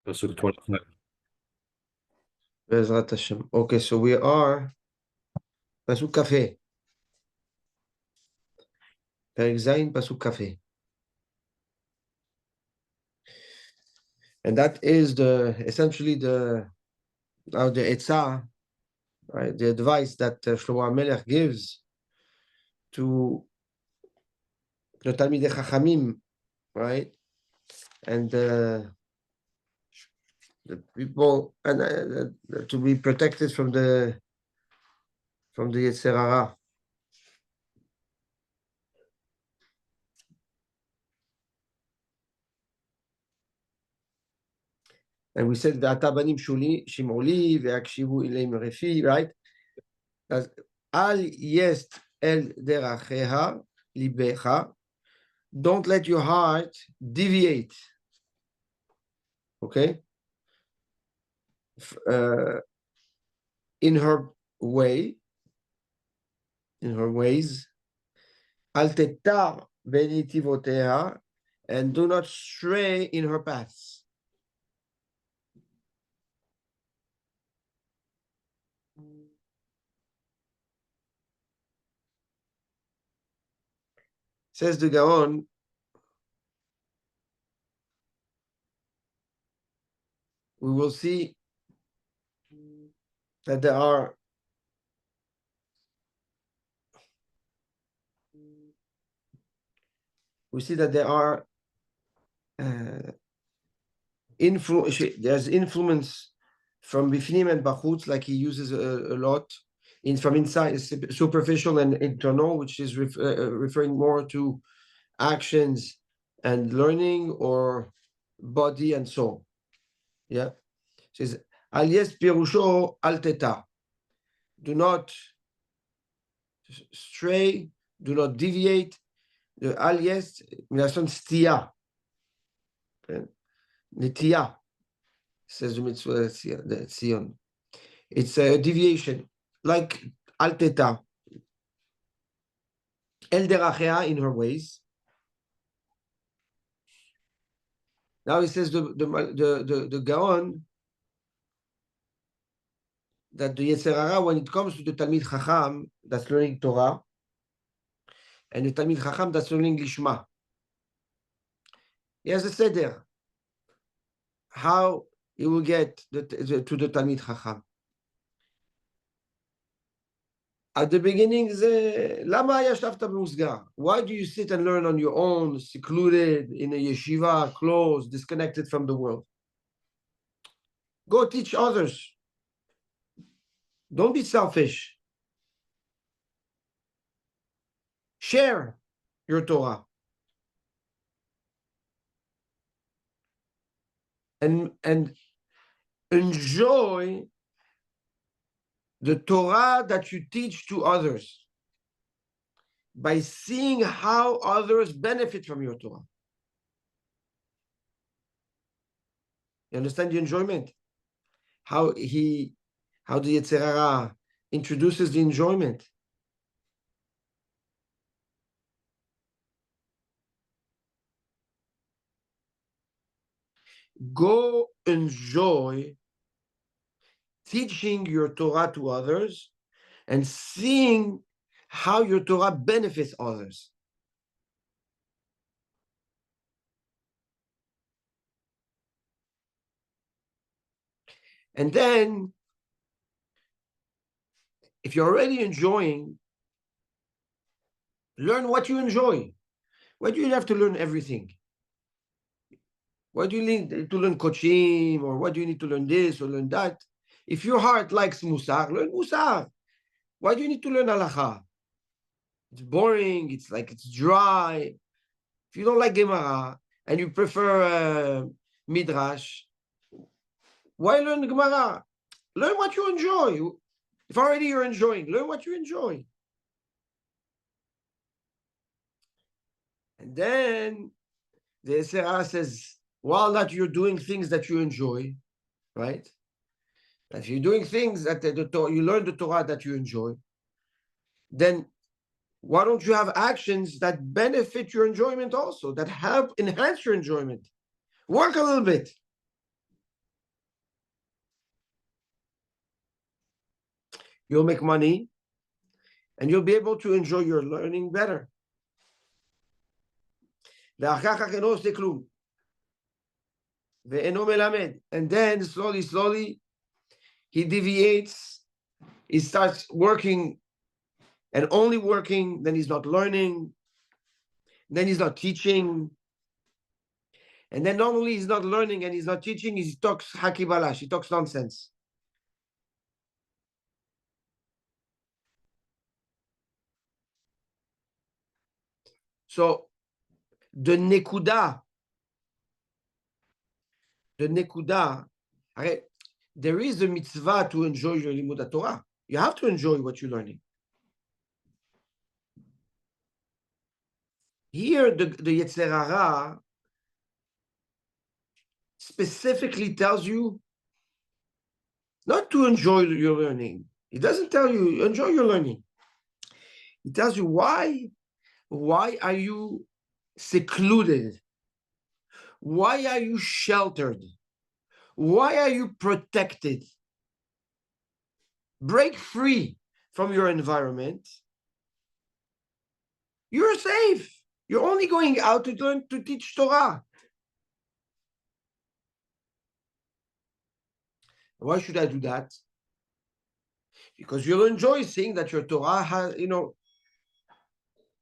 Pasuk 25. Bezrat Hashem. Okay, so we are Pasuk Café. Perek Zayin, Pasuk Café. And that is essentially the Etzah, right? The advice that Shlomo HaMelech gives to the Talmidei Chachamim, right? And the people, and to be protected from the Yetzer Hara. And we said that Atabanim Shimoli ve'akshivu ilei merefi, right? Al yest el deracheha libecha. Don't let your heart deviate. Okay? In her way, in her ways. Al tetar benitivoteha, and do not stray in her paths. Says the Gaon, we will see that there are there's influence from Bifnim and Bachutz, like he uses a lot, from inside, superficial and internal, which is referring more to actions and learning, or body and soul. Yeah. It says, Al yes pirusho al teta. Do not stray, do not deviate. The al yes, milashon stia. Netiya, says the mitzvah Tzion. It's a deviation, like al teta. El derachea, in her ways. Now he says the Gaon that the Yetzer Hara, when it comes to the Talmid Chacham that's learning Torah, and the Talmid Chacham that's learning Lishma, he has a seder how he will get to the Talmid Chacham. At the beginning, Lama yashavta b'musgar? Why do you sit and learn on your own, secluded in a yeshiva, closed, disconnected from the world? Go teach others. Don't be selfish. Share your Torah. And enjoy the Torah that you teach to others by seeing how others benefit from your Torah. You understand the enjoyment? How the Yetzer Hara introduces the enjoyment. Go enjoy teaching your Torah to others and seeing how your Torah benefits others. And then, if you're already enjoying, learn what you enjoy. Why do you have to learn everything? Why do you need to learn kochim, or why do you need to learn this or learn that? If your heart likes musar, learn musar. Why do you need to learn halacha? It's boring. It's dry. If you don't like Gemara and you prefer Midrash, why learn Gemara? Learn what you enjoy. If already you're enjoying, learn what you enjoy. And then the Yetzer Hara says, while that you're doing things that you enjoy, right? If you're doing things that you learn the Torah that you enjoy, then why don't you have actions that benefit your enjoyment also, that help enhance your enjoyment? Work a little bit. you'll make money, and you'll be able to enjoy your learning better. And then slowly, he deviates, he starts working and only working, then he's not learning, then he's not teaching. And then not only he's not learning and he's not teaching, he talks hakibalash, he talks nonsense. So the nekuda, okay, there is a mitzvah to enjoy your limud Torah. You have to enjoy what you're learning. Here, the Yetzer Hara specifically tells you not to enjoy your learning. It doesn't tell you enjoy your learning. It tells you why. Why are you secluded? Why are you sheltered? Why are you protected? Break free from your environment. You're safe. You're only going out to learn to teach Torah. Why should I do that? Because you'll enjoy seeing that your Torah has,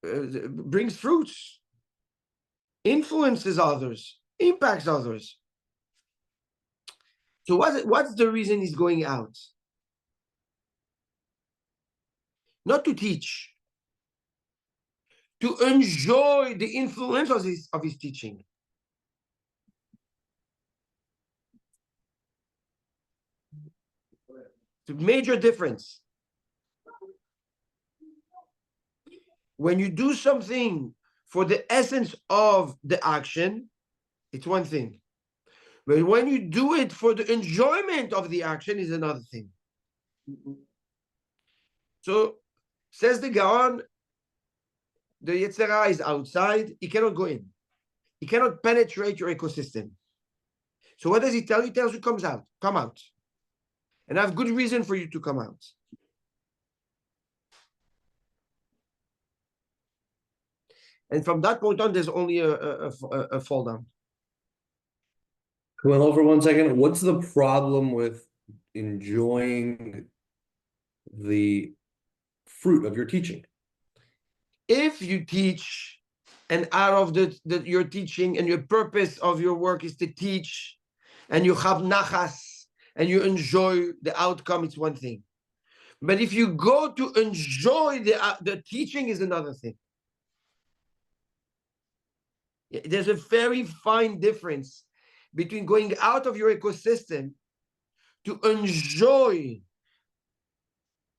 brings fruits, influences others, impacts others. So what's the reason he's going out? Not to teach, to enjoy the influence of his teaching. It's a major difference. When you do something for the essence of the action, it's one thing. But when you do it for the enjoyment of the action is another thing. So, says the Gaon, the Yetzer Hara is outside, he cannot go in. He cannot penetrate your ecosystem. So what does he tell you? He tells you, come out. And I have good reason for you to come out. And from that point on, there's only a fall down. Well, over 1 second. What's the problem with enjoying the fruit of your teaching? If you teach, and out of your teaching and your purpose of your work is to teach, and you have nachas, and you enjoy the outcome, it's one thing. But if you go to enjoy the teaching is another thing. There's a very fine difference between going out of your ecosystem to enjoy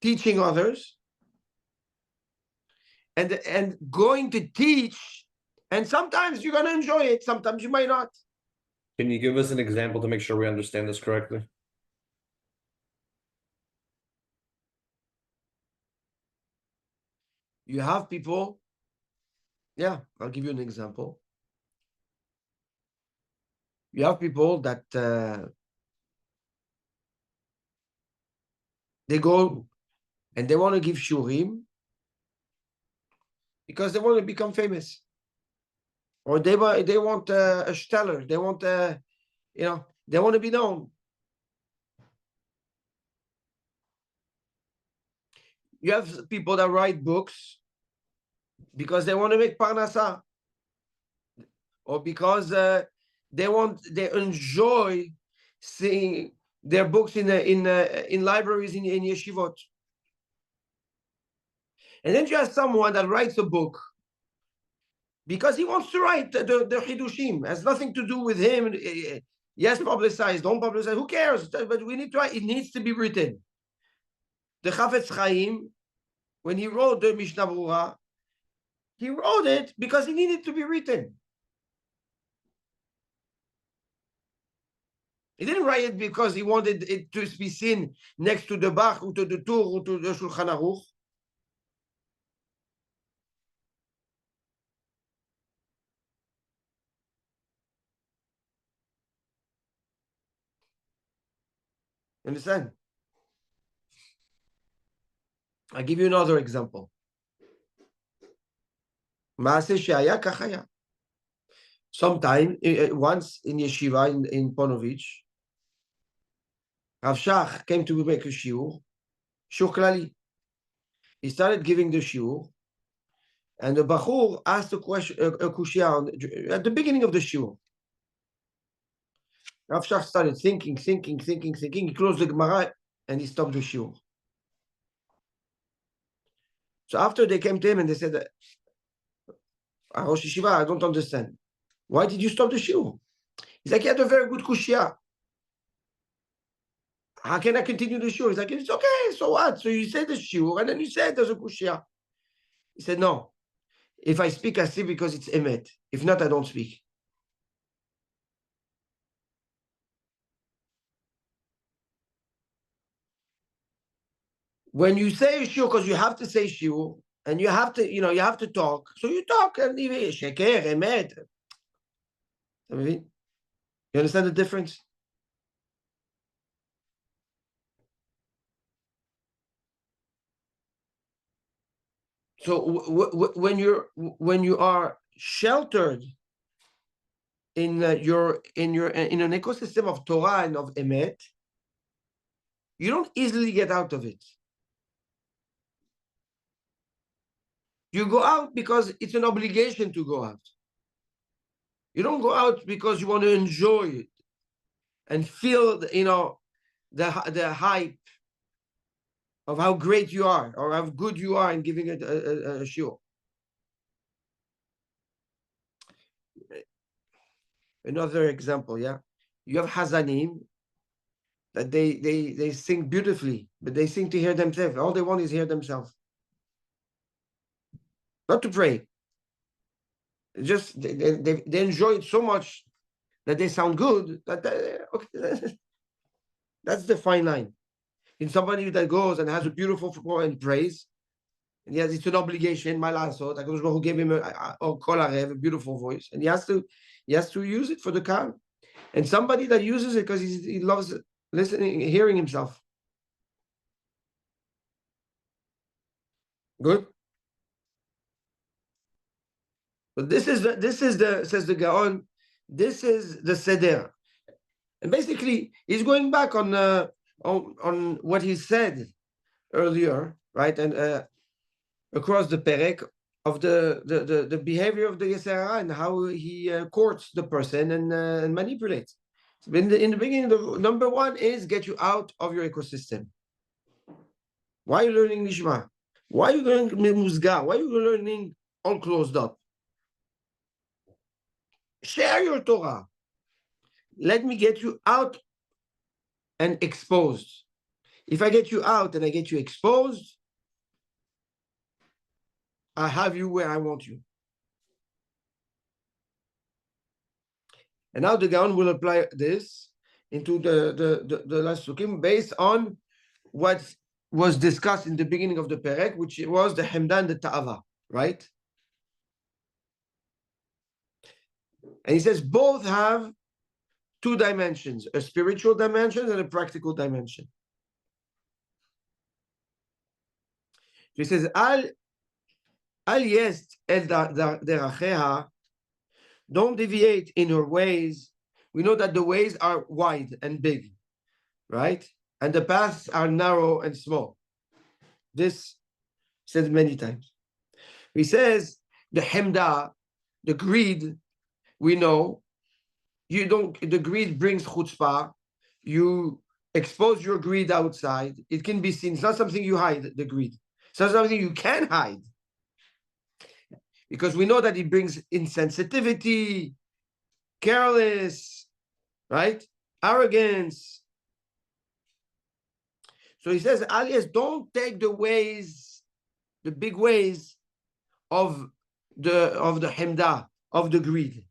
teaching others and going to teach, and sometimes you're going to enjoy it, sometimes you might not. Can you give us an example to make sure we understand this correctly? You have people, I'll give you an example. You have people that they go and they want to give shurim because they want to become famous, or they want a stellar, they want they want to be known. You have people that write books because they want to make parnasa, or because they enjoy seeing their books in libraries in yeshivot. And then you have someone that writes a book because he wants to write the chidushim. It has nothing to do with him. Yes, publicize, don't publicize. Who cares? But we need to write. It needs to be written. The Chafetz Chaim, when he wrote the Mishnah Berurah, he wrote it because it needed to be written. He didn't write it because he wanted it to be seen next to the Bach, or to the Tur, or to the Shulchan Aruch. Understand? I'll give you another example. מעשה שהיה כך היה. Sometime, once in yeshiva in Ponovich, Rav Shach came to make a shiur klali. He started giving the shiur, and the Bachur asked a question, a kushya at the beginning of the shiur. Rav Shach started thinking. He closed the Gemara and he stopped the shiur. So after they came to him and they said, Rosh Yeshiva, I don't understand. Why did you stop the shiur? He's like, he had a very good kushya. How can I continue the shiur? He's like, it's okay, so what? So you said the shiur and then you said there's a kushya. He said, no. If I speak, I speak because it's emet. If not, I don't speak. When you say shiur, because you have to say shiur, and you have to, you have to talk. So you talk and sheker, emet. You understand the difference? So when you are sheltered in an ecosystem of Torah and of emet, you don't easily get out of it. You go out because it's an obligation to go out. You don't go out because you want to enjoy it and feel, the hype of how great you are or how good you are in giving it a shiur. Another example, yeah. You have Hazanim that they sing beautifully, but they sing to hear themselves. All they want is hear themselves. Not to pray. Just they enjoy it so much that they sound good that okay, that's the fine line. In somebody that goes and has a beautiful voice and praise, and yes, it's an obligation. My last thought, who gave him a beautiful voice, and he has to use it for the car. And somebody that uses it because he loves listening, hearing himself. Good. But this is the says the Gaon. This is the seder, and basically he's going back on what he said earlier, right? And across the perek of the behavior of the Yetzer Hara and how he courts the person and manipulates. So in the beginning, the number one is get you out of your ecosystem. Why are you learning Nishma? Why are you learning Muzga? Why are you learning all closed up? Share your Torah. Let me get you out and exposed. If I get you out and I get you exposed, I have you where I want you. And now the Gaon will apply this into the last sukim based on what was discussed in the beginning of the perek, which was the Hemda and the Ta'ava, right? And he says both have two dimensions, a spiritual dimension and a practical dimension. He says, Al yest el deracheha, don't deviate in her ways. We know that the ways are wide and big, right? And the paths are narrow and small. This said many times. He says the hemda, the greed, we know, the greed brings chutzpah. You expose your greed outside. It can be seen. It's not something you hide, the greed. It's not something you can hide. Because we know that it brings insensitivity, careless, right? Arrogance. So he says, alias, don't take the ways, the big ways of the hemda, of the greed.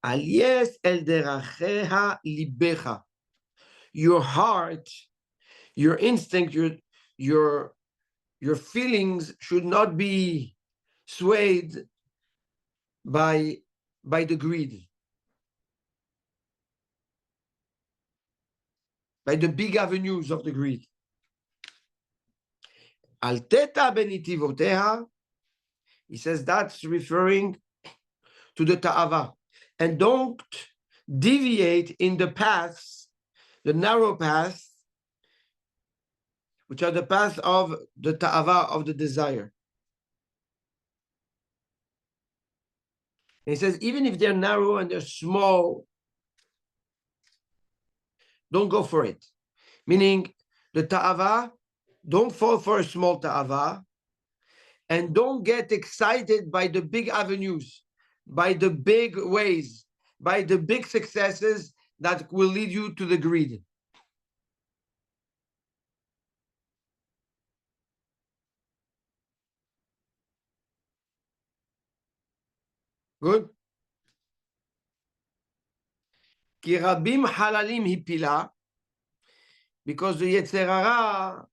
Alias el deracheha libecha. Your heart, your instinct, your feelings should not be swayed by the greed. by the big avenues of the greed. Al teta benitivoteha, he says that's referring to the ta'ava. And don't deviate in the paths, the narrow paths, which are the path of the ta'ava, of the desire. And he says, even if they're narrow and they're small, don't go for it. Meaning, the ta'ava, don't fall for a small ta'ava, and don't get excited by the big avenues, by the big ways, by the big successes that will lead you to the greed. Good? Ki rabim halalim hipila, because the Yetzer Hara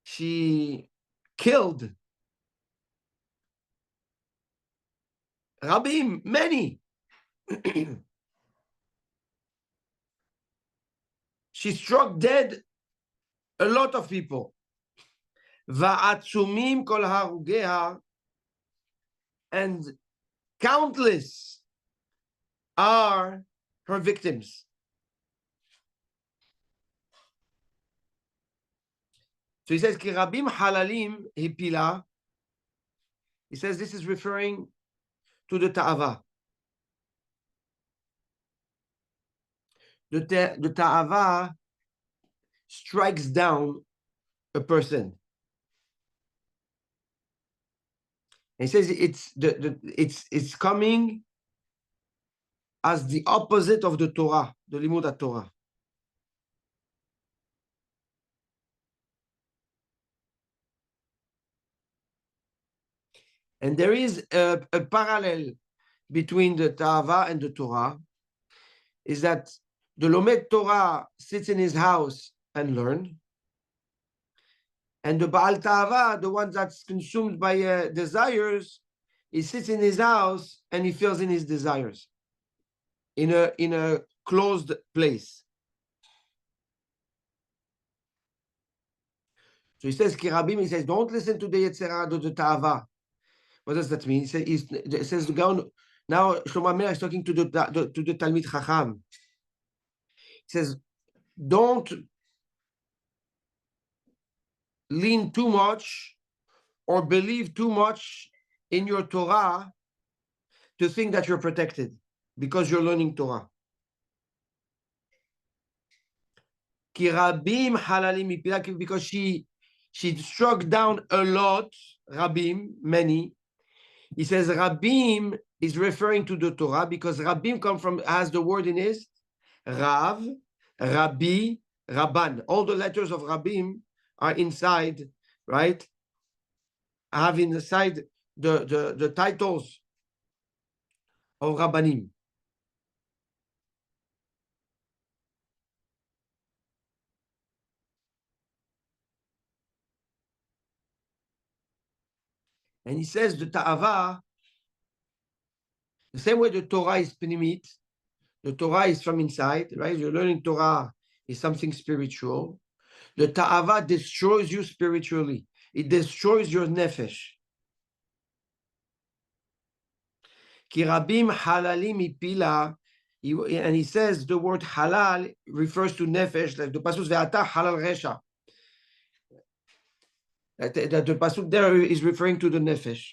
she killed rabim, many. She struck dead a lot of people. Va'atzumim kol harugeha, and countless are her victims. So he says, Ki rabim halalim hipila. He says this is referring to the ta'ava. The ta'ava strikes down a person. And he says it's coming as the opposite of the Torah, the limud Torah. And there is a parallel between the ta'ava and the Torah, is that the Lomed Torah sits in his house and learns, and the Baal Ta'ava, the one that's consumed by desires, he sits in his house and he fills in his desires in a closed place. So he says, Kirabim, he says, don't listen to the Yetzer Hara, to the Ta'ava. What does that mean? He says the Gaon, now Shlomo Melech is talking to the Talmid Chacham. He says, don't lean too much or believe too much in your Torah to think that you're protected because you're learning Torah. Kirabim halalim, because she struck down a lot, Rabim, many. He says Rabim is referring to the Torah because Rabim has the word in it, Rav, Rabbi, Rabban. All the letters of Rabim are inside, right? Have inside the titles of Rabbanim. And he says the Ta'ava, the same way the Torah is Pnimit, the Torah is from inside, right? You're learning Torah is something spiritual. The Ta'ava destroys you spiritually. It destroys your nefesh. Kirabim halalim ipila, and he says the word halal refers to nefesh, like the pasuk ve'ata halal resha. That the pasuk there is referring to the nefesh.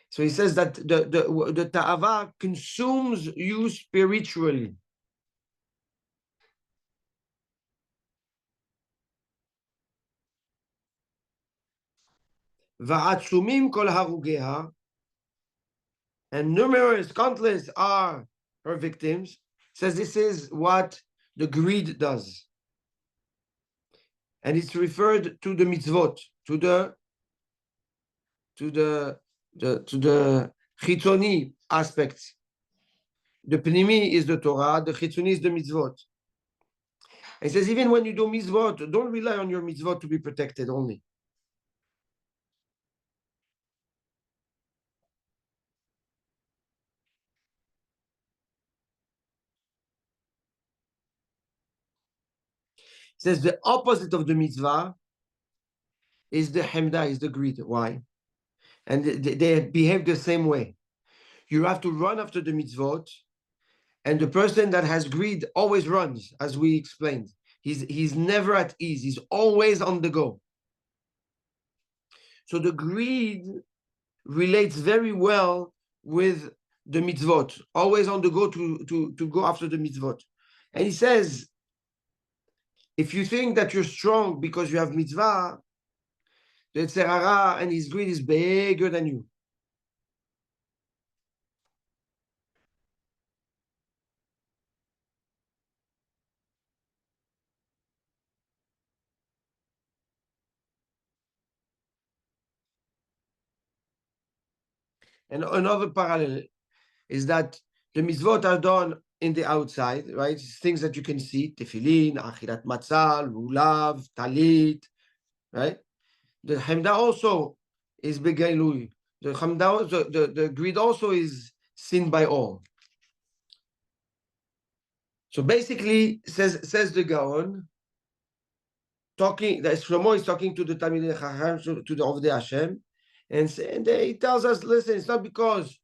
So he says that the ta'ava consumes you spiritually. Va'atzumim kol harugeha, and numerous, countless are her victims. Says this is what the greed does. And it's referred to the mitzvot, to the chitzoni aspects. The pnimi is the Torah, the chitzoni is the mitzvot. And it says even when you do mitzvot, don't rely on your mitzvot to be protected only. says the opposite of the mitzvah is the hemda, is the greed. Why? And they behave the same way. You have to run after the mitzvot, and the person that has greed always runs, as we explained. He's never at ease. He's always on the go. So the greed relates very well with the mitzvot, always on the go to go after the mitzvot. And he says, if you think that you're strong because you have mitzvah, the Yetzer Hara and his greed is bigger than you. And another parallel is that the mitzvot are done in the outside, right? It's things that you can see, tefillin, achilat matzah, lulav, talit, right? The Hamda also is begailui. The Hamda, the greed also is seen by all. So basically, says the Gaon, talking that Shlomo is talking to the Talmidei Chacham, to the Ovdei Hashem, and he tells us, listen, it's not because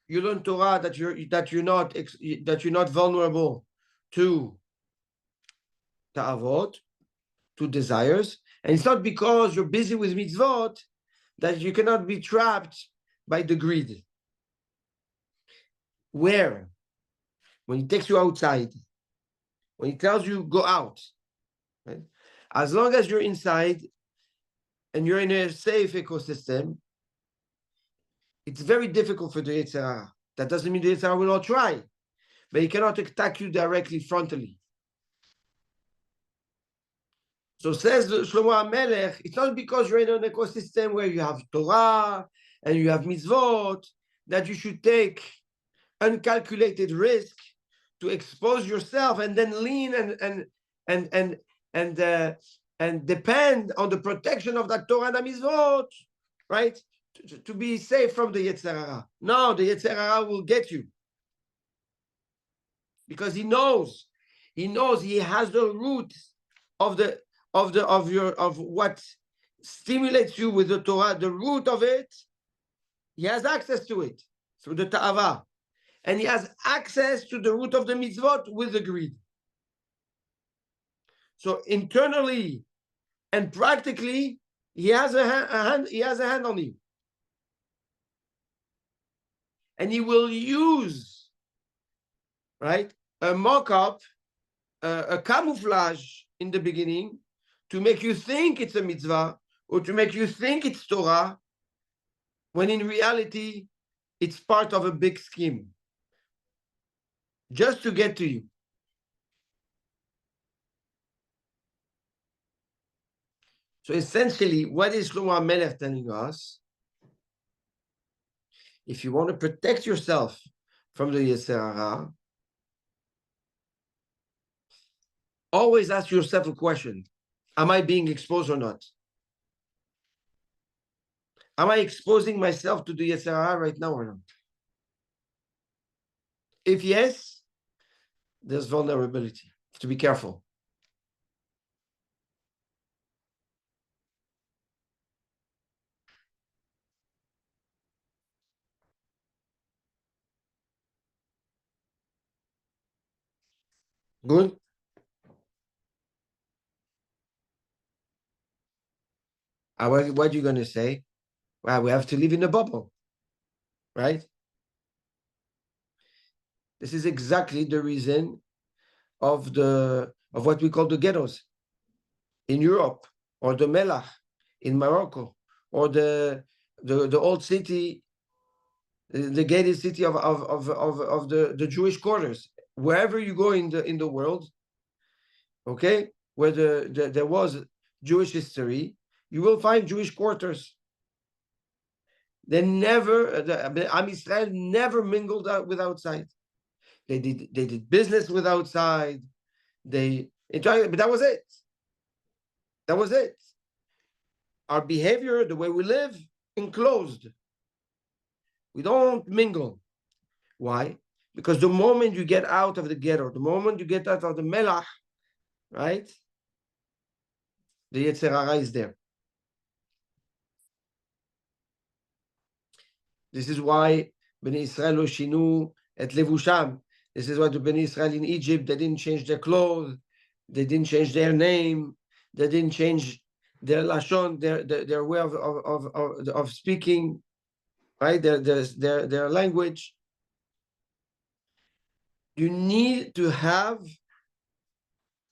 you learn Torah that you're not vulnerable to ta'avot, to desires, and it's not because you're busy with mitzvot that you cannot be trapped by the greed. Where? When he takes you outside, when he tells you go out, right? As long as you're inside and you're in a safe ecosystem, it's very difficult for the Yetzer Hara. That doesn't mean the Yetzer Hara will not try, but he cannot attack you directly frontally. So says Shlomo HaMelech, it's not because you're in an ecosystem where you have Torah and you have mitzvot that you should take uncalculated risk to expose yourself and then lean and depend on the protection of that Torah and the mitzvot, right? To be safe from the Yetzer Hara. No, the Yetzer Hara will get you because he knows he has the root of what stimulates you with the Torah, the root of it. He has access to it through the ta'ava. And he has access to the root of the mitzvot with the greed. So internally and practically, he has a hand on you. And he will use, right, a mock-up, a camouflage in the beginning to make you think it's a mitzvah or to make you think it's Torah, when in reality, it's part of a big scheme. Just to get to you. So essentially, what is Shlomo HaMelech telling us? If you want to protect yourself from the Yetzer Hara, always ask yourself a question. Am I being exposed or not? Am I exposing myself to the Yetzer Hara right now or not? If yes, there's vulnerability. To be careful. Good? What are you going to say? Well, we have to live in a bubble, right? This is exactly the reason of what we call the ghettos in Europe, or the Melach in Morocco, or the old city, the gated city of the Jewish quarters. Wherever you go in the world, okay, where there was Jewish history, you will find Jewish quarters. They never, the Am Yisrael never mingled out with outside. They did business with outside. But that was it. That was it. Our behavior, the way we live, enclosed. We don't mingle. Why? Because the moment you get out of the ghetto, the moment you get out of the melach, right? the Yetzer Hara is there. This is why Bnei Israel lo shinu et levusham. This is why the Bnei Israel in Egypt, they didn't change their clothes, they didn't change their name, they didn't change their lashon, their way of speaking, right? Their language. You need to have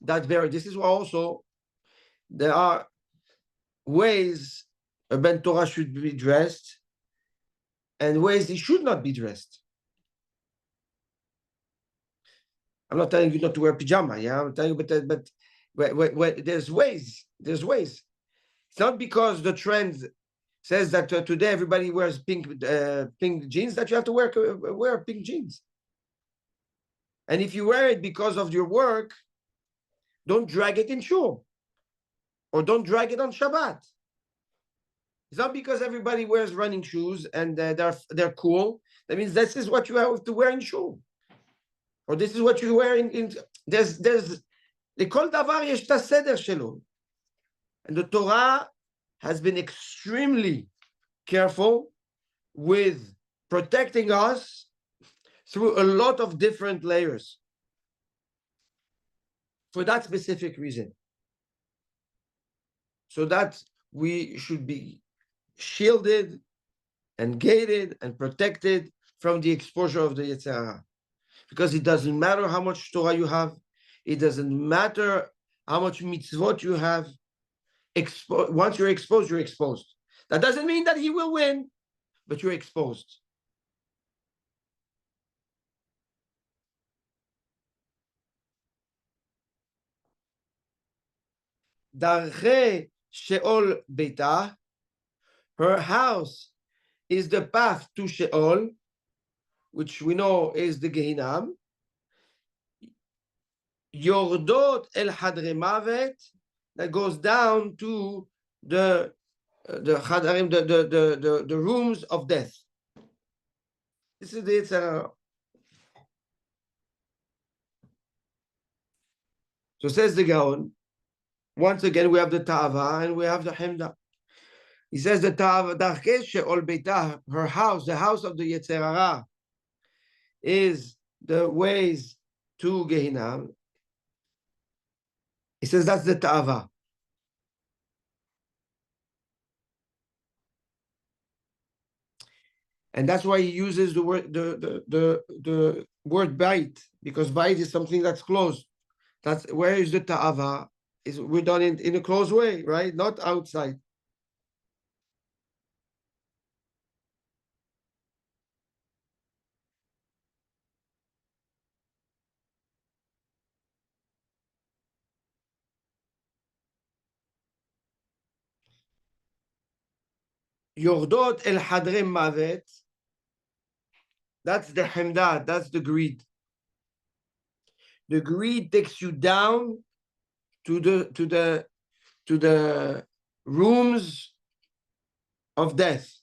that very. This is why also there are ways a Ben Torah should be dressed and ways he should not be dressed. I'm not telling you not to wear pajama, yeah. I'm telling you, but there's ways. There's ways. It's not because the trend says that today everybody wears pink jeans that you have to wear pink jeans. And if you wear it because of your work, don't drag it in shul, or don't drag it on Shabbat. It's not because everybody wears running shoes and they're cool. That means this is what you have to wear in shul, or this is what you wear in there's לכל דבר יש את הסדר שלו. And the Torah has been extremely careful with protecting us through a lot of different layers for that specific reason, so that we should be shielded and gated and protected from the exposure of the Yetzer Hara. Because it doesn't matter how much Torah you have, it doesn't matter how much mitzvot you have. Once you're exposed, you're exposed. That doesn't mean that he will win, but you're exposed. Darche Sheol Beita, her house is the path to Sheol, which we know is the Gehinam. Yordot El Hadre Mavet, that goes down to the Hadarim, the rooms of death. This is the Yetzer Hara. So says the Gaon, once again we have the Ta'ava and we have the Hemda. He says the Ta'ava, Darkei Sheol Beita, her house, the house of the Yetzer Hara, is the ways to Gehinam. He says that's the Ta'ava. And that's why he uses the word the word bait, because bait is something that's closed. That's where is the Ta'ava? We're done in a closed way, right? Not outside. Yordot el Hadre Mavet, that's the Hemda, that's the greed. The greed takes you down to the rooms of death.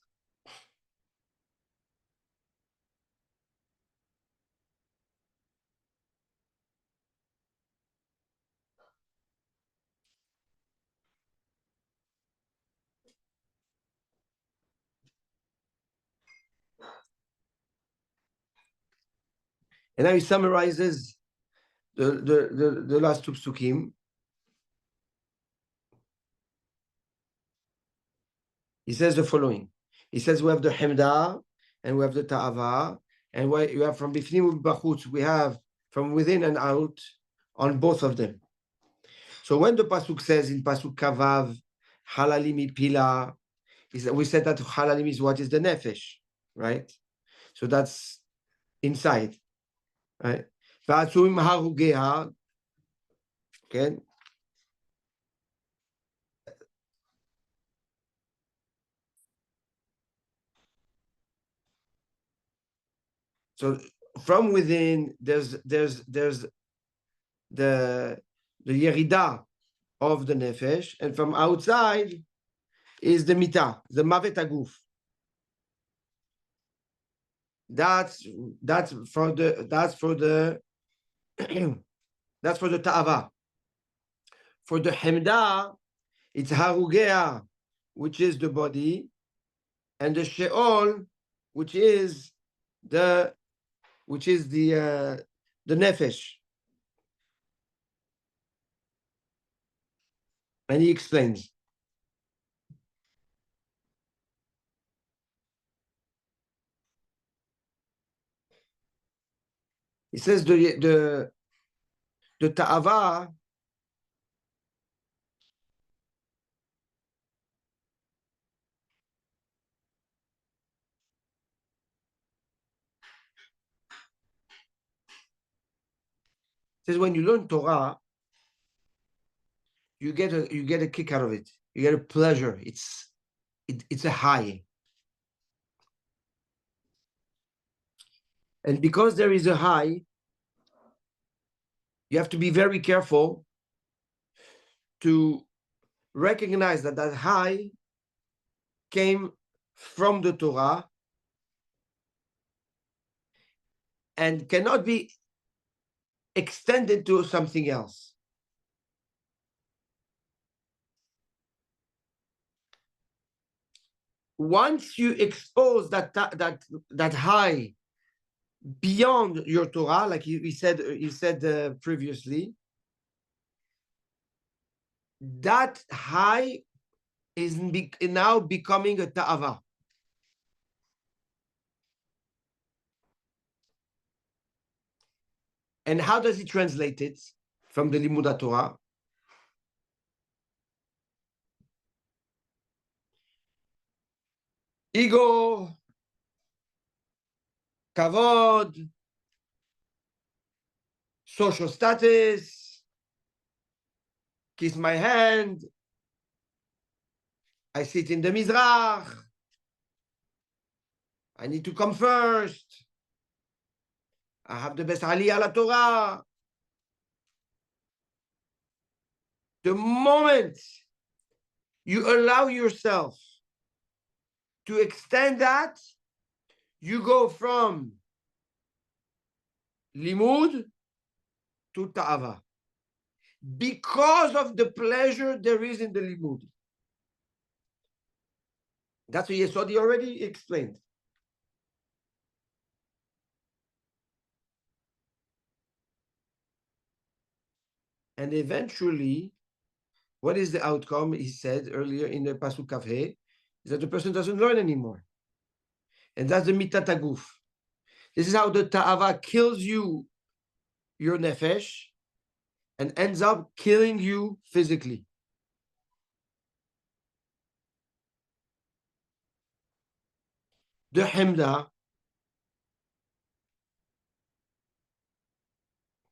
And now he summarizes the last two psukim. He says the following. He says we have the Hemda and we have the Ta'ava, and we have from Bifnim Bachutz, we have from within and out on both of them. So when the Pasuk says in Pasuk Kavav, Halalim Pila, we said that Halalim is what is the Nefesh, right? So that's inside, right? Okay. So from within, there's the Yerida of the Nefesh, and from outside is the Mita, the Mavet Aguf. That's for the that's for the Ta'ava. For the Hemda, It's Harugea, which is the body, and the Sheol, which is the nefesh. And he explains. He says the ta'ava says when you learn Torah, you get a kick out of it. You get a pleasure. It's a high. And because there is a high, you have to be very careful to recognize that high came from the Torah and cannot be extended to something else. Once you expose that high beyond your Torah, like he said previously, that high is now becoming a ta'ava. And how does he translate it from the Limud Torah? Ego, kavod, social status, kiss my hand, I sit in the Mizrach, I need to come first, I have the best Aliyah la Torah. The moment you allow yourself to extend that, you go from limud to ta'ava. Because of the pleasure there is in the limud. That's what Yesodi already explained. And eventually, what is the outcome? He said earlier in the Pasuk Kavhe, is that the person doesn't learn anymore. And that's the mitat haguf. This is how the ta'ava kills you, your nefesh, and ends up killing you physically. The hemda,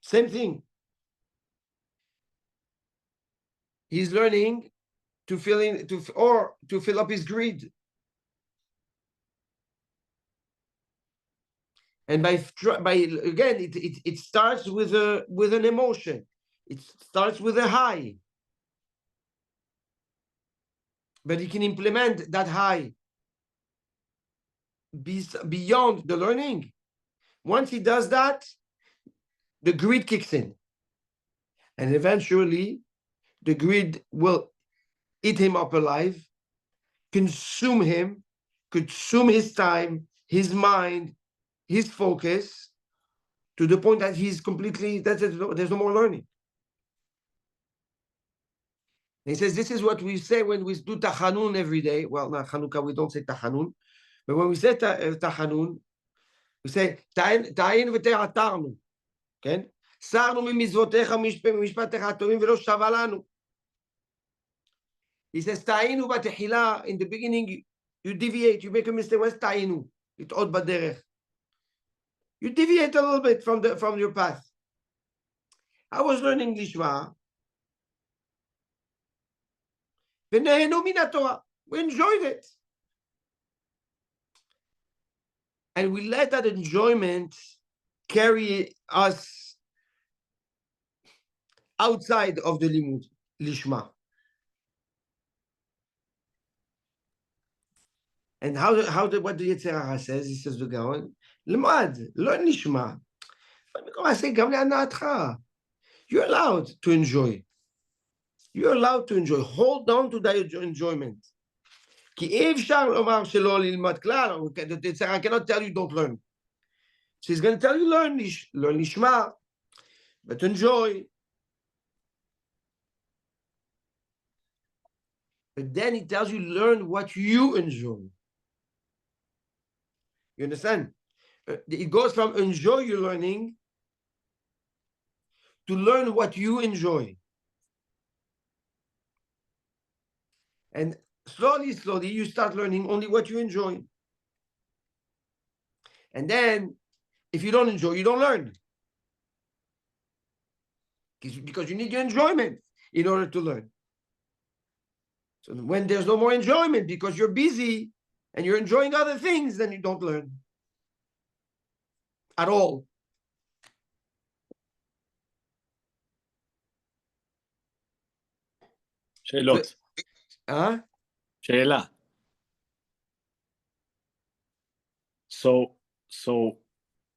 same thing. He's learning to fill up his greed. And by again, it starts with an emotion. It starts with a high. But he can implement that high beyond the learning. Once he does that, the greed kicks in. And eventually, the greed will eat him up alive, consume him, consume his time, his mind, his focus, to the point that he's completely, there's no more learning. And he says, this is what we say when we do tachanun every day. Well, not Chanukah, we don't say tachanun. But when we say tachanun, we say, ta'in v'te'atarnu. Okay? סרנו ממזוותיך ומשפטיך הטובים ולא שווה לנו. He says, טעינו בתחילה, in the beginning, you deviate, you make a mistake. What's טעינו? לטעות בדרך. You deviate a little bit from your path. I was learning Lishma. ונהנו מן התורה. We enjoyed it. And we let that enjoyment carry us outside of the limud, lishma. And what the Yetzer Hara says? He says, "V'gaon lemad lo nishma." I say, "Gam le'anatcha." You're allowed to enjoy. You're allowed to enjoy. Hold on to that enjoyment. כי אי אפשר לומר שלא ללמוד כלל. I cannot tell you don't learn. So he's going to tell you learn לשמה, but enjoy. But then he tells you learn what you enjoy. You understand? It goes from enjoy your learning to learn what you enjoy. And slowly, you start learning only what you enjoy. And then, if you don't enjoy, you don't learn. Because you need your enjoyment in order to learn. So when there's no more enjoyment because you're busy and you're enjoying other things, then you don't learn at all. שאלות. שאלה. So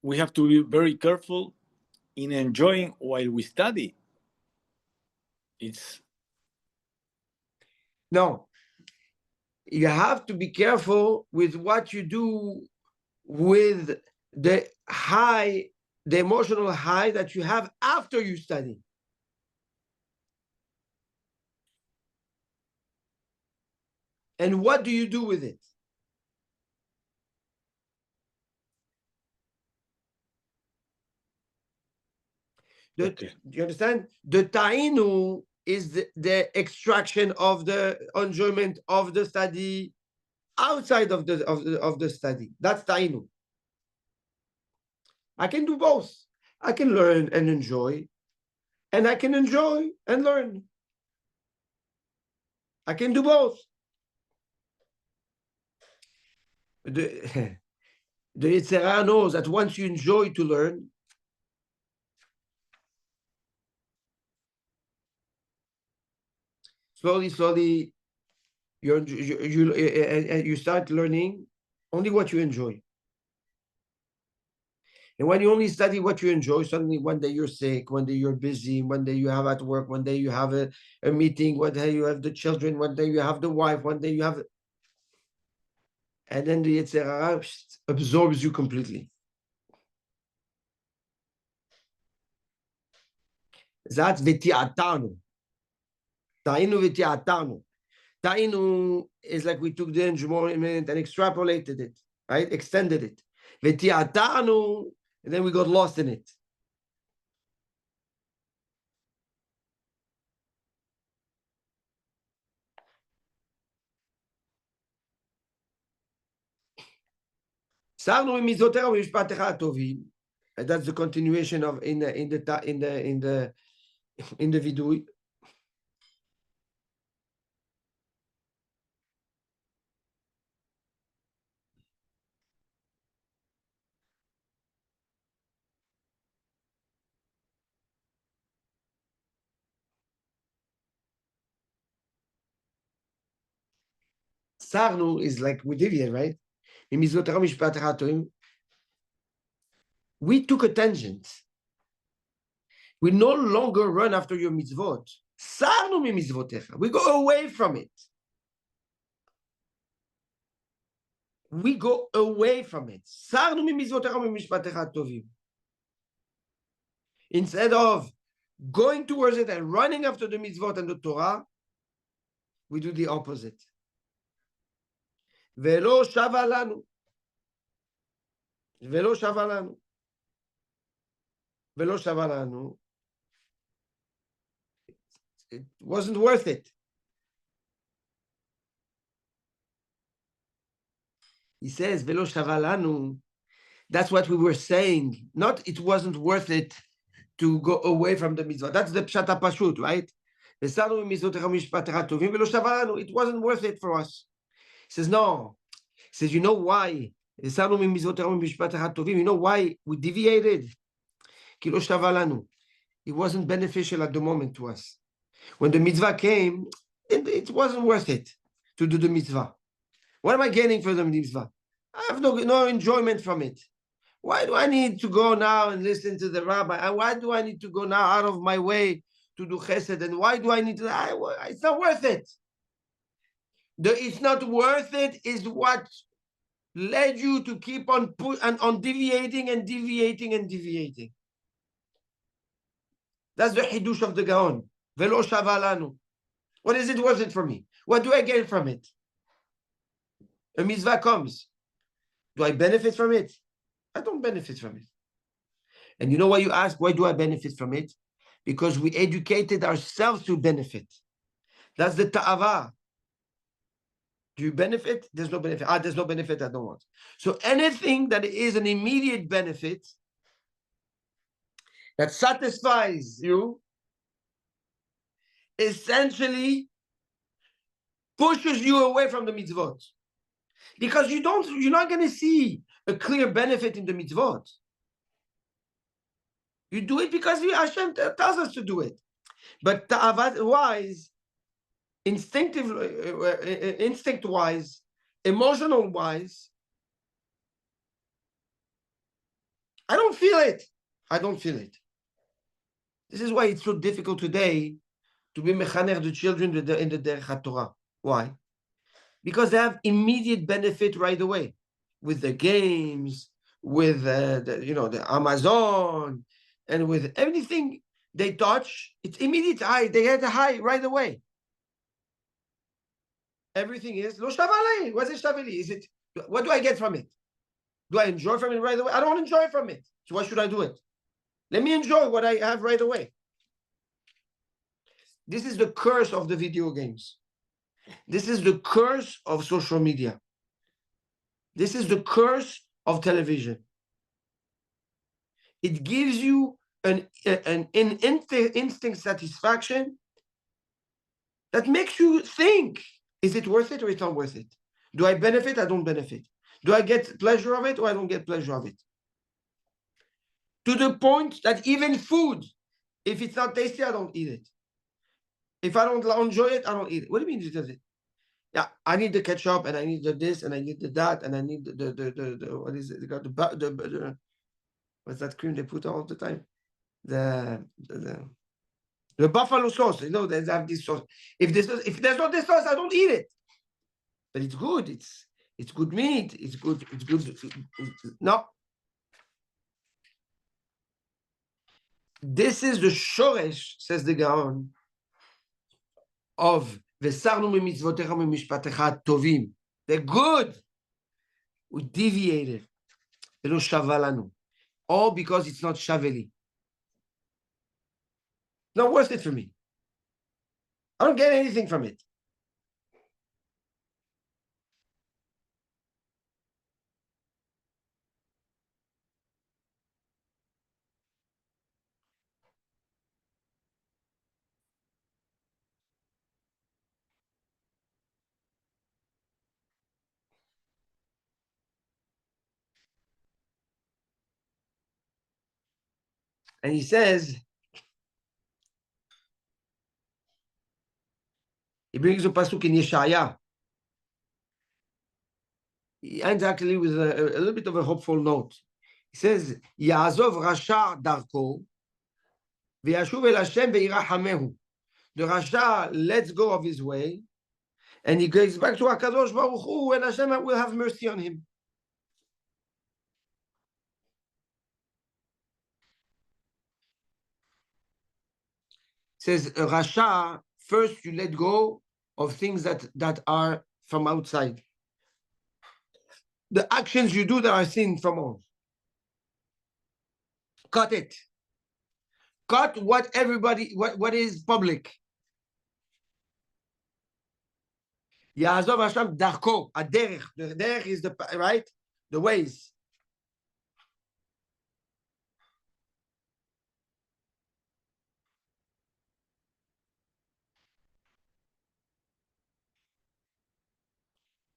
we have to be very careful in enjoying while we study. No. You have to be careful with what you do with the emotional high that you have after you study. And what do you do with it? Okay. Do you understand? The ta'inu is the extraction of the enjoyment of the study outside of the study. That's ta'inu. I can do both. I can learn and enjoy, and I can enjoy and learn. I can do both. The Yetzer Hara knows that once you enjoy to learn, slowly, you start learning only what you enjoy. And when you only study what you enjoy, suddenly one day you're sick, one day you're busy, one day you have at work, one day you have a meeting, one day you have the children, one day you have the wife, one day you have... And then the Yetzer Hara absorbs you completely. That's v'ti'atanu. Ta'inu v'ti'atanu. Ta'inu is like we took the enjoyment and extrapolated it, right? Extended it. V'ti'atanu, and then we got lost in it. And that's the continuation of in the vidui. Sarnu is like we deviate, right? We took a tangent. We no longer run after your mitzvot. We go away from it. We go away from it. Instead of going towards it and running after the mitzvot and the Torah, we do the opposite. Velo shavalanu. Velo shavalanu. Velo shavalanu. It wasn't worth it. He says, Velo shavalanu. That's what we were saying. Not it wasn't worth it to go away from the mitzvah. That's the pshat pashut, right? It wasn't worth it for us. He says, no. He says, you know why? You know why we deviated? It wasn't beneficial at the moment to us. When the mitzvah came, it wasn't worth it to do the mitzvah. What am I getting for the mitzvah? I have no enjoyment from it. Why do I need to go now and listen to the rabbi? And why do I need to go now out of my way to do chesed, and why do I need to? It's not worth it. It's not worth it is what led you to keep on on deviating and deviating and deviating. That's the hidush of the Gaon. Velo shavalanu. What is it worth it for me? What do I gain from it? A mitzvah comes. Do I benefit from it? I don't benefit from it. And you know why you ask, why do I benefit from it? Because we educated ourselves to benefit. That's the ta'ava. Do you benefit? There's no benefit. There's no benefit, I don't want. So anything that is an immediate benefit that satisfies you essentially pushes you away from the mitzvot. Because you're not going to see a clear benefit in the mitzvot. You do it because Hashem tells us to do it. But ta'avat-wise, instinct-wise, emotional-wise, I don't feel it. I don't feel it. This is why it's so difficult today to be mechanech the children in the Derech HaTorah. Why? Because they have immediate benefit right away with the games, with the Amazon, and with everything they touch. It's immediate high. They get a high right away. Everything is lo shavali. What's it shavali? Is it? What do I get from it? Do I enjoy from it right away? I don't enjoy from it. So why should I do it? Let me enjoy what I have right away. This is the curse of the video games. This is the curse of social media. This is the curse of television. It gives you an instinct satisfaction that makes you think, is it worth it or it's not worth it? Do I benefit? I don't benefit. Do I get pleasure of it or I don't get pleasure of it? To the point that even food, if it's not tasty, I don't eat it. If I don't enjoy it, I don't eat it. What do you mean does it? Yeah, I need the ketchup and I need the this and I need the that and I need the what is it? They got the what's that cream they put all the time? The buffalo sauce. You know, they have this sauce. If there's not this sauce, I don't eat it. But it's good. It's good meat. It's good. It's good. No. This is the shoresh, says the Gaon, of Vesarnu mitzvotecha mishpatecha tovim. They're good. We deviated. Elo shavalanu. All because it's not shaveli. Not worth it for me. I don't get anything from it. And he says, he brings a pasuk in Yeshaya. He ends actually with a little bit of a hopeful note. He says, Ya'azov Rasha darko, v'yashuv el Hashem ve'irahamehu. The Rasha lets go of his way, and he goes back to HaKadosh Baruch Hu, and Hashem will have mercy on him. Says Rasha, first you let go of things that are from outside. The actions you do that are seen from all. Cut it. Cut what is public. Ya'azov Hashem darko, aderech. The derech is the right, the ways.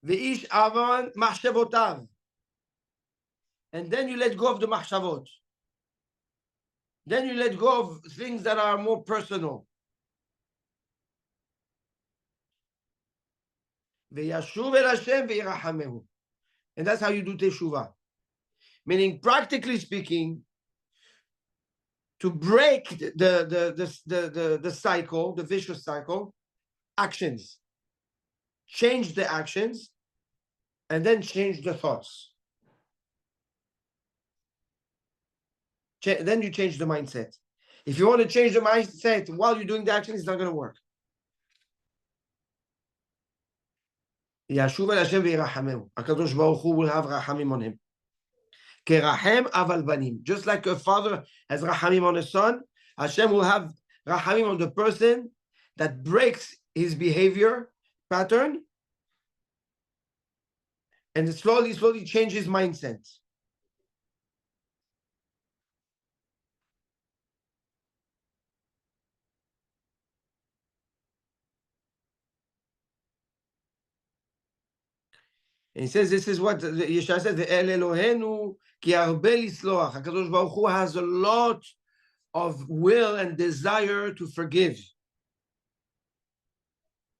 Ve'ish avan machshavotav. And then you let go of the machshavot. Then you let go of things that are more personal. Ve'yashuv el Hashem ve'irahamehu. And that's how you do teshuvah. Meaning, practically speaking, to break the cycle, the vicious cycle, actions. Change the actions, and then change the thoughts. Then you change the mindset. If you want to change the mindset while you're doing the action, it's not going to work. ישוב אל השם וירחמהו. הקדוש ברוך הוא will have רחמים on him. כרחם אבל בנים. Just like a father has רחמים on a son, Hashem will have רחמים on the person that breaks his behavior pattern and slowly changes mindset. And he says, this is what Yeshua says, El Elohenu ki harbe lisloach. HaKadosh Baruch Hu has a lot of will and desire to forgive.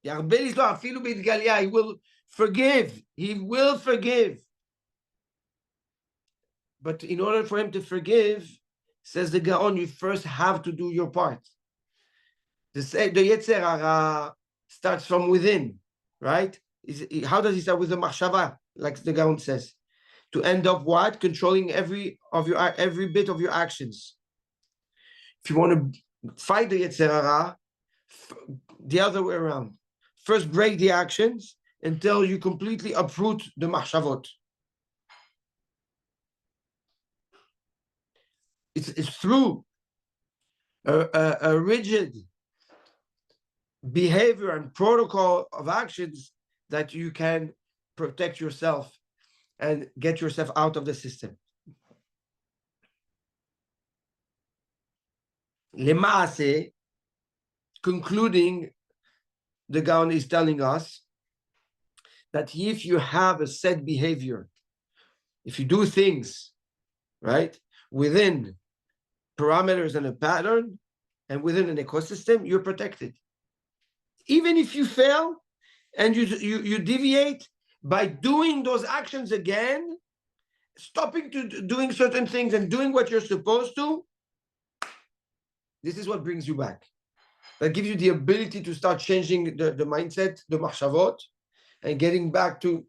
Yarbe lisloach, afilu b'itgalia, he will forgive. He will forgive. But in order for him to forgive, says the Gaon, you first have to do your part. The Yetzer Hara starts from within, right? How does he start? With the machshava, like the Gaon says, to end up what? Controlling every bit of your actions. If you want to fight the Yetzer Hara, the other way around. First break the actions until you completely uproot the machshavot. It's through a rigid behavior and protocol of actions that you can protect yourself and get yourself out of the system. Lema'ase, concluding, the Gaon is telling us that if you have a set behavior, if you do things, right, within parameters and a pattern and within an ecosystem, you're protected. Even if you fail and you deviate, by doing those actions again, stopping to doing certain things and doing what you're supposed to, this is what brings you back. That gives you the ability to start changing the mindset, the machshavot, and getting back to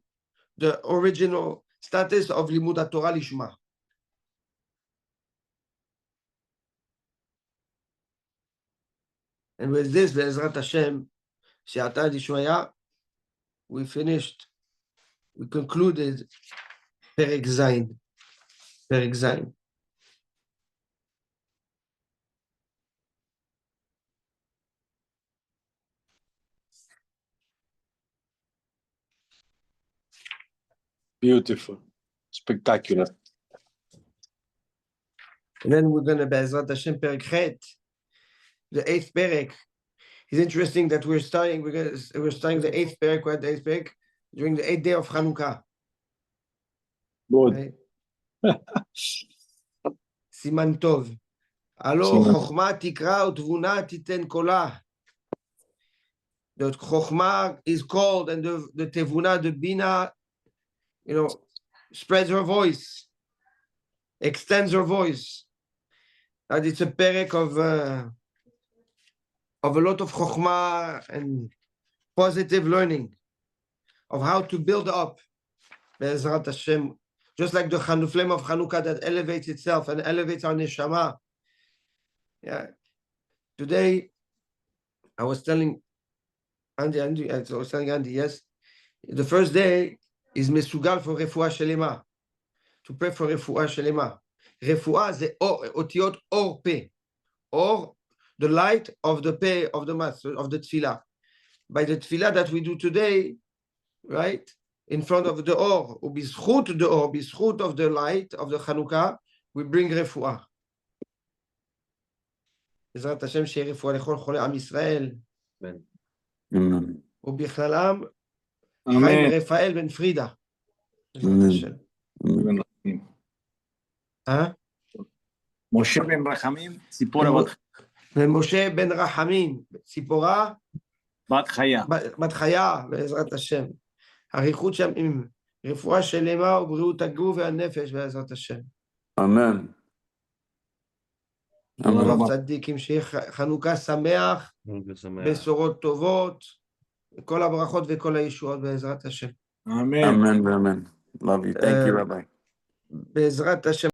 the original status of limud Torah lishma. And with this, Be'ezrat Hashem, She'ata Dishmaya, we concluded Perek Zayin. Perek Zayin. Beautiful. Spectacular. And then we're going to Be'ezrat Hashem Perek Chet, the 8th Perek. It's interesting that we're starting the 8th Perek, the 8th Perek, during the 8th day of Chanukah. Good. Right? Siman Tov. Alo Chochma tikra u'tvuna titen kola. The Chochma is called, and the Tevuna, the Bina, spreads her voice, extends her voice. And it's a perek of a lot of chokhmah and positive learning of how to build up Be'ezrat Hashem, just like the flame of Chanukah that elevates itself and elevates our neshama. Yeah. Today, I was telling Andy, yes, the first day is Mesugal for Refuah Shelema, to pray for Refuah Shelema. Refuah ze otiyot or pe, or the light of the pay of the master of the tefillah. By the tefillah that we do today, right, in front of the or, bizchut the or, bizchut of the light of the Chanukah, we bring refuah. Bezrat Hashem שיהיה רפואה לכל חולי עם ישראל. Amen. ובכללם Amen. חיים רפאל בן פרידה. בעזרת השם. משה בן רחמים, ציפורה בת ומשה בן רחמים, ציפורה בת חיה. בת חיה, בעזרת השם. אריכות שם עם רפואה שלמה ובריאות הגוף והנפש, בעזרת השם. Amen. אמן. רב צדיקים, שיהיה חנוכה שמח, בשורות טובות, כל הברכות וכל הישועות בעזרת השם. Amen. Amen, amen. Love you. Thank you, Rabbi. בעזרת השם.